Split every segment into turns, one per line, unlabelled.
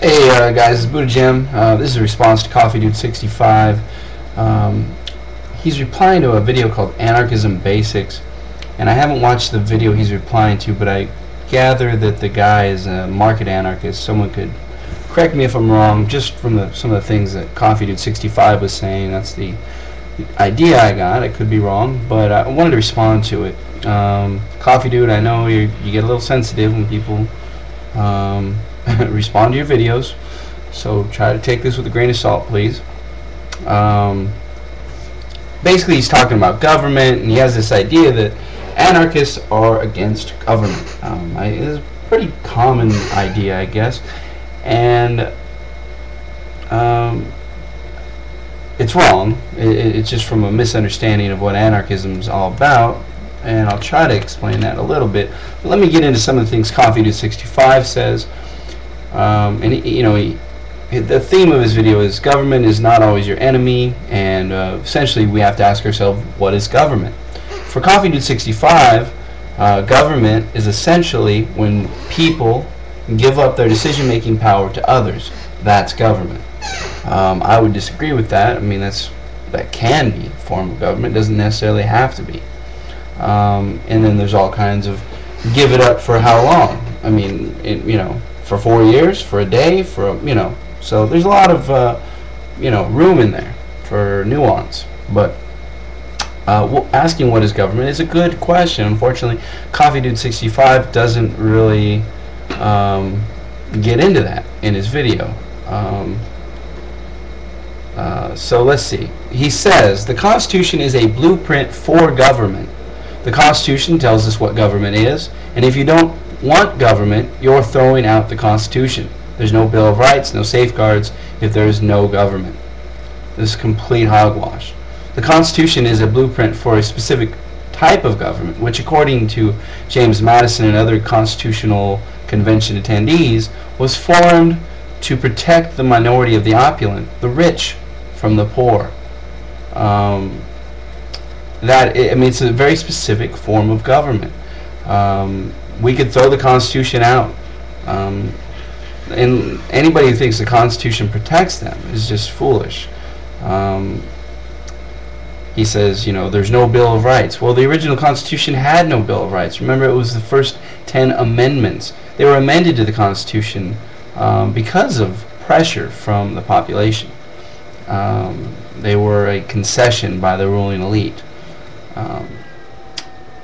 Hey guys, it's Buddha Jim. This is a response to Coffee Dude 65. He's replying to a video called Anarchism Basics, and I haven't watched the video he's replying to, but I gather that the guy is a market anarchist. Someone could correct me if I'm wrong, just from some of the things that Coffee Dude 65 was saying. That's the idea I got. I could be wrong, but I wanted to respond to it. Coffee Dude, I know you get a little sensitive when people respond to your videos, so try to take this with a grain of salt, please. Basically, he's talking about government, and he has this idea that anarchists are against government. It's a pretty common idea, I guess, and it's wrong. It's just from a misunderstanding of what anarchism is all about, and I'll try to explain that a little bit. But let me get into some of the things Coffee Dude 65 says. The theme of his video is government is not always your enemy, and essentially we have to ask ourselves, what is government? For Coffee Dude 65, government is essentially when people give up their decision-making power to others. That's government. I would disagree with that. I mean, that can be a form of government. It doesn't necessarily have to be. And then there's all kinds of give it up for how long? I mean, for 4 years, for a day, so there's a lot of room in there for nuance. But asking what is government is a good question. Unfortunately, Coffee Dude 65 doesn't really get into that in his video. So let's see. He says the Constitution is a blueprint for government. The Constitution tells us what government is, and if you don't want government, you're throwing out the Constitution. There's no Bill of Rights, no safeguards if there is no government. This is complete hogwash. The Constitution is a blueprint for a specific type of government, which according to James Madison and other Constitutional Convention attendees was formed to protect the minority of the opulent, the rich, from the poor. It's a very specific form of government. We could throw the Constitution out, and anybody who thinks the Constitution protects them is just foolish. He says, there's no Bill of Rights. Well, the original Constitution had no Bill of Rights. Remember, it was the first 10 amendments. They were amended to the Constitution because of pressure from the population. They were a concession by the ruling elite.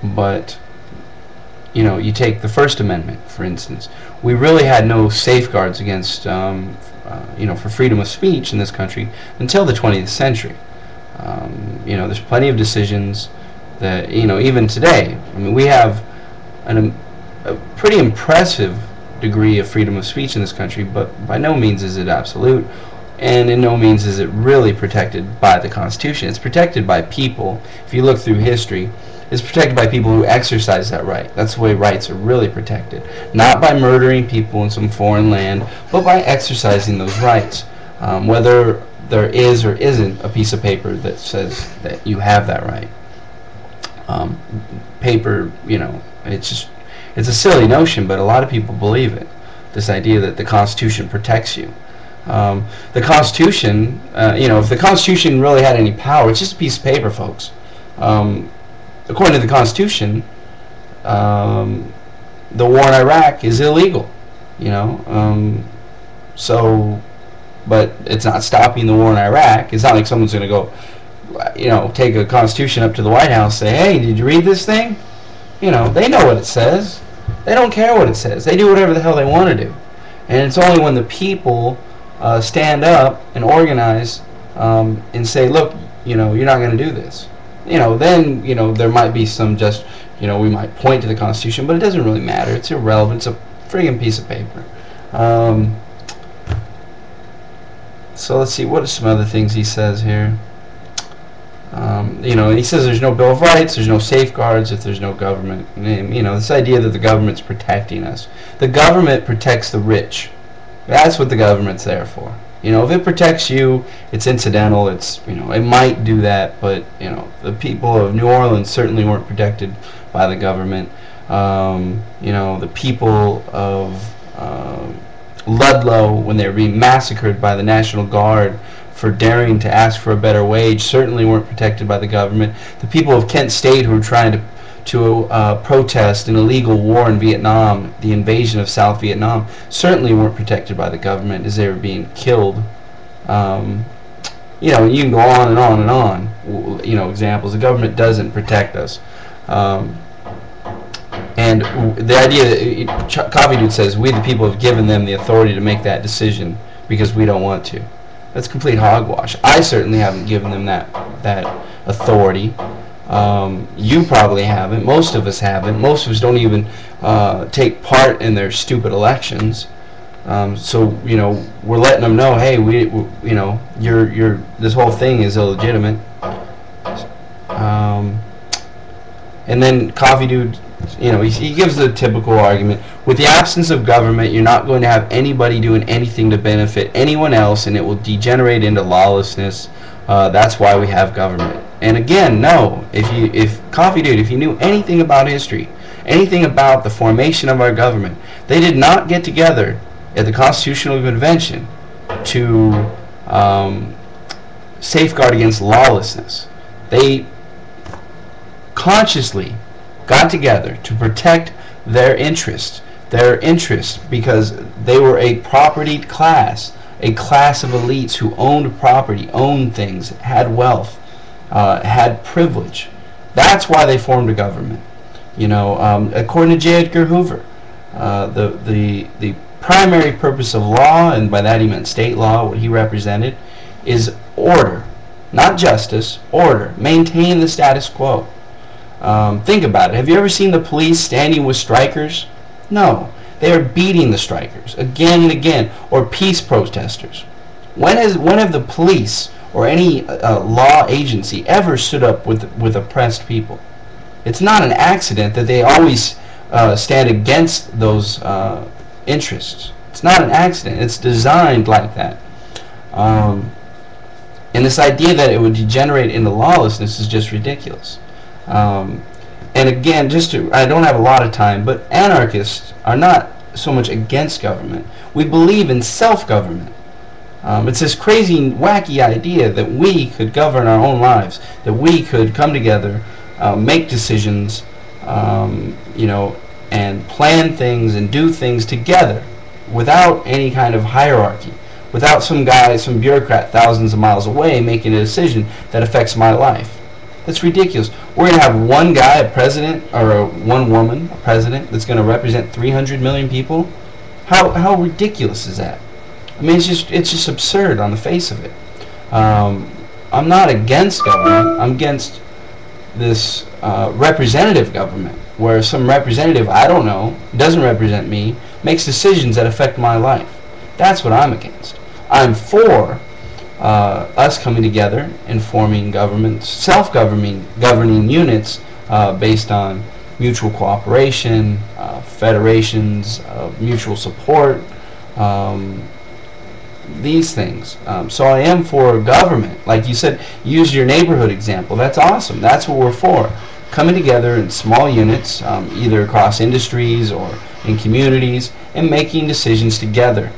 But you take the First Amendment, for instance. We really had no safeguards against, for freedom of speech in this country until the 20th century. There's plenty of decisions that, even today, we have a pretty impressive degree of freedom of speech in this country, but by no means is it absolute, and in no means is it really protected by the Constitution. It's protected by people. If you look through history, it's protected by people who exercise that right. That's the way rights are really protected. Not by murdering people in some foreign land, but by exercising those rights. Whether there is or isn't a piece of paper that says that you have that right. Paper, it's a silly notion, but a lot of people believe it. This idea that the Constitution protects you. The Constitution, if the Constitution really had any power, it's just a piece of paper, folks. According to the Constitution, the war in Iraq is illegal, but it's not stopping the war in Iraq. It's not like someone's going to go, take a Constitution up to the White House and say, hey, did you read this thing? They know what it says. They don't care what it says. They do whatever the hell they want to do. And it's only when the people stand up and organize and say, look, you're not going to do this. Then, there might be some we might point to the Constitution, but it doesn't really matter. It's irrelevant. It's a friggin' piece of paper. So let's see, what are some other things he says here? He says there's no Bill of Rights, there's no safeguards if there's no government. And, this idea that the government's protecting us. The government protects the rich. That's what the government's there for. If it protects you, it's incidental. It might do that, but the people of New Orleans certainly weren't protected by the government. The people of Ludlow, when they were being massacred by the National Guard for daring to ask for a better wage, certainly weren't protected by the government. The people of Kent State who were trying to protest an illegal war in Vietnam, the invasion of South Vietnam, certainly weren't protected by the government as they were being killed. You know, you can go on and on and on. You know, examples. The government doesn't protect us. And the idea that Coffee Dude says, we the people have given them the authority to make that decision because we don't want to. That's complete hogwash. I certainly haven't given them that authority. You probably haven't. Most of us haven't. Most of us don't even take part in their stupid elections. So you know, we're letting them know, hey, you know, this whole thing is illegitimate. And then Coffee Dude, you know, he gives the typical argument: with the absence of government, you're not going to have anybody doing anything to benefit anyone else, and it will degenerate into lawlessness. That's why we have government. And again, no. If Coffee Dude, if you knew anything about history, anything about the formation of our government, they did not get together at the Constitutional Convention to safeguard against lawlessness. They consciously got together to protect their interests because they were a propertied class, a class of elites who owned property, owned things, had wealth, had privilege. That's why they formed a government. You know, according to J. Edgar Hoover, the primary purpose of law, and by that he meant state law, what he represented, is order, not justice, order. Maintain the status quo. Think about it. Have you ever seen the police standing with strikers? No. They are beating the strikers again and again, or peace protesters. When have the police or any law agency ever stood up with oppressed people? It's not an accident that they always stand against those interests. It's not an accident. It's designed like that. And this idea that it would degenerate into lawlessness is just ridiculous. And again, I don't have a lot of time, but anarchists are not so much against government. We believe in self-government. It's this crazy, wacky idea that we could govern our own lives, that we could come together, make decisions, you know, and plan things and do things together without any kind of hierarchy, without some guy, some bureaucrat thousands of miles away making a decision that affects my life. That's ridiculous. We're going to have one guy, a president, or one woman, a president, that's going to represent 300 million people? How ridiculous is that? I mean, it's just absurd on the face of it. I'm not against government. I'm against this representative government, where some representative, I don't know, doesn't represent me, makes decisions that affect my life. That's what I'm against. I'm for us coming together and forming governments, self-governing units based on mutual cooperation, federations, mutual support, these things. So I am for government. Like you said, use your neighborhood example. That's awesome. That's what we're for. Coming together in small units, either across industries or in communities, and making decisions together,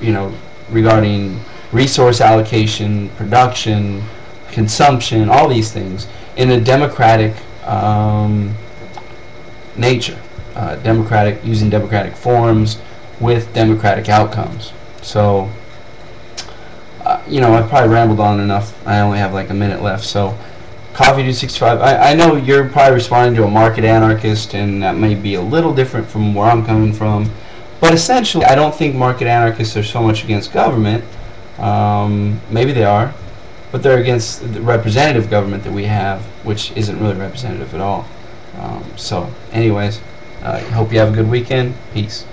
you know, regarding resource allocation, production, consumption, all these things in a democratic nature, using democratic forms with democratic outcomes. So, you know, I've probably rambled on enough. I only have like a minute left. So, Coffee Dude 65. I know you're probably responding to a market anarchist, and that may be a little different from where I'm coming from. But essentially, I don't think market anarchists are so much against government. Maybe they are, but they're against the representative government that we have, which isn't really representative at all. So anyways, hope you have a good weekend. Peace.